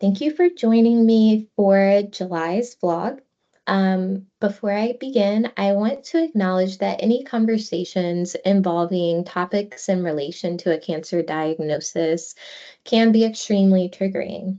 Thank you for joining me for July's vlog. Before I begin, I want to acknowledge that any conversations involving topics in relation to a cancer diagnosis can be extremely triggering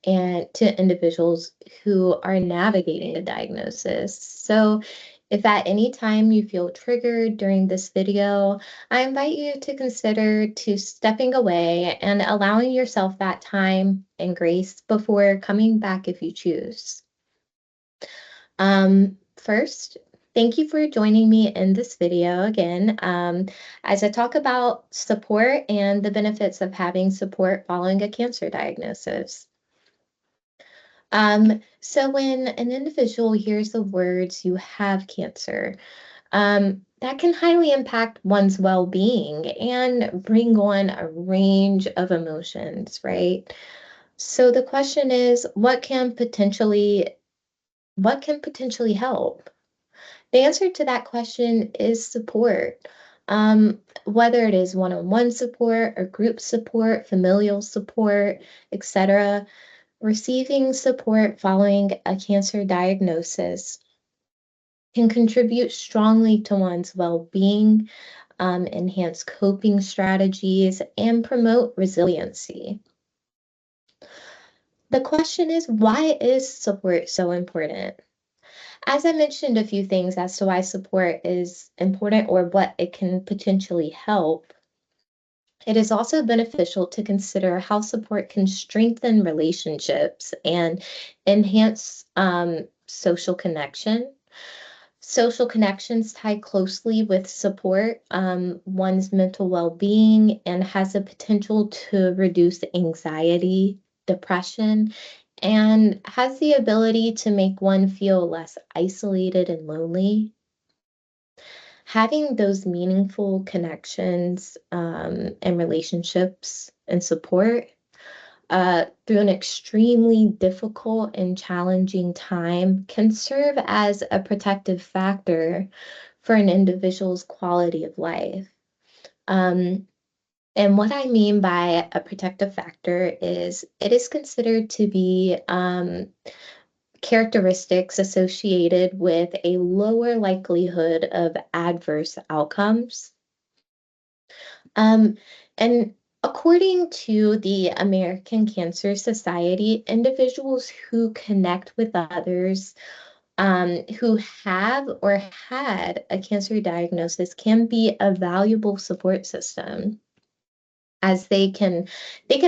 and to individuals who are navigating a diagnosis. So if at any time you feel triggered during this video, I invite you to consider stepping away and allowing yourself that time and grace before coming back if you choose. First, thank you for joining me in this video again, as I talk about support and the benefits of having support following a cancer diagnosis. So when an individual hears the words, "you have cancer," that can highly impact one's well-being and bring on a range of emotions, right? So the question is, what can potentially help? The answer to that question is support. Whether it is one-on-one support or group support, familial support, etc. Receiving support following a cancer diagnosis can contribute strongly to one's well-being, enhance coping strategies, and promote resiliency. The question is, why is support so important? As I mentioned a few things as to why support is important or what it can potentially help, it is also beneficial to consider how support can strengthen relationships and enhance social connection. Social connections tie closely with support, one's mental well-being, and has the potential to reduce anxiety, depression, and has the ability to make one feel less isolated and lonely. Having those meaningful connections and relationships and support through an extremely difficult and challenging time can serve as a protective factor for an individual's quality of life. And what I mean by a protective factor is it is considered to be characteristics associated with a lower likelihood of adverse outcomes. And according to the American Cancer Society, individuals who connect with others who have or had a cancer diagnosis can be a valuable support system, as they can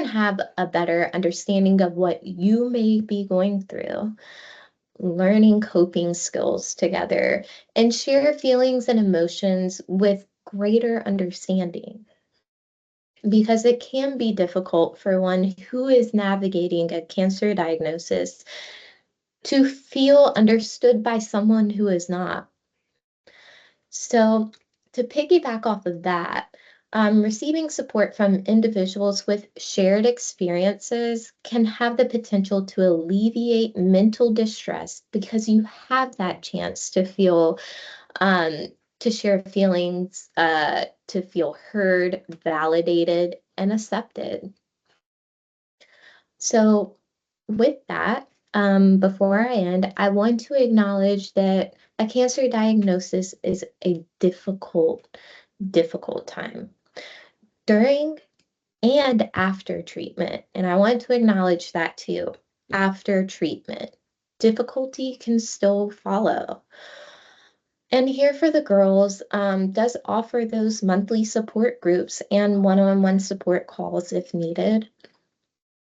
have a better understanding of what you may be going through, learning coping skills together, and share feelings and emotions with greater understanding. Because it can be difficult for one who is navigating a cancer diagnosis to feel understood by someone who is not. So, to piggyback off of that, receiving support from individuals with shared experiences can have the potential to alleviate mental distress because you have that chance to feel, um, to share feelings, to feel heard, validated, and accepted. So, with that, before I end, I want to acknowledge that a cancer diagnosis is a difficult time during and after treatment. And I want to acknowledge that too. After treatment, difficulty can still follow. And Here for the Girls does offer those monthly support groups and one-on-one support calls if needed.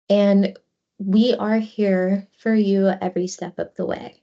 And we are here for you every step of the way.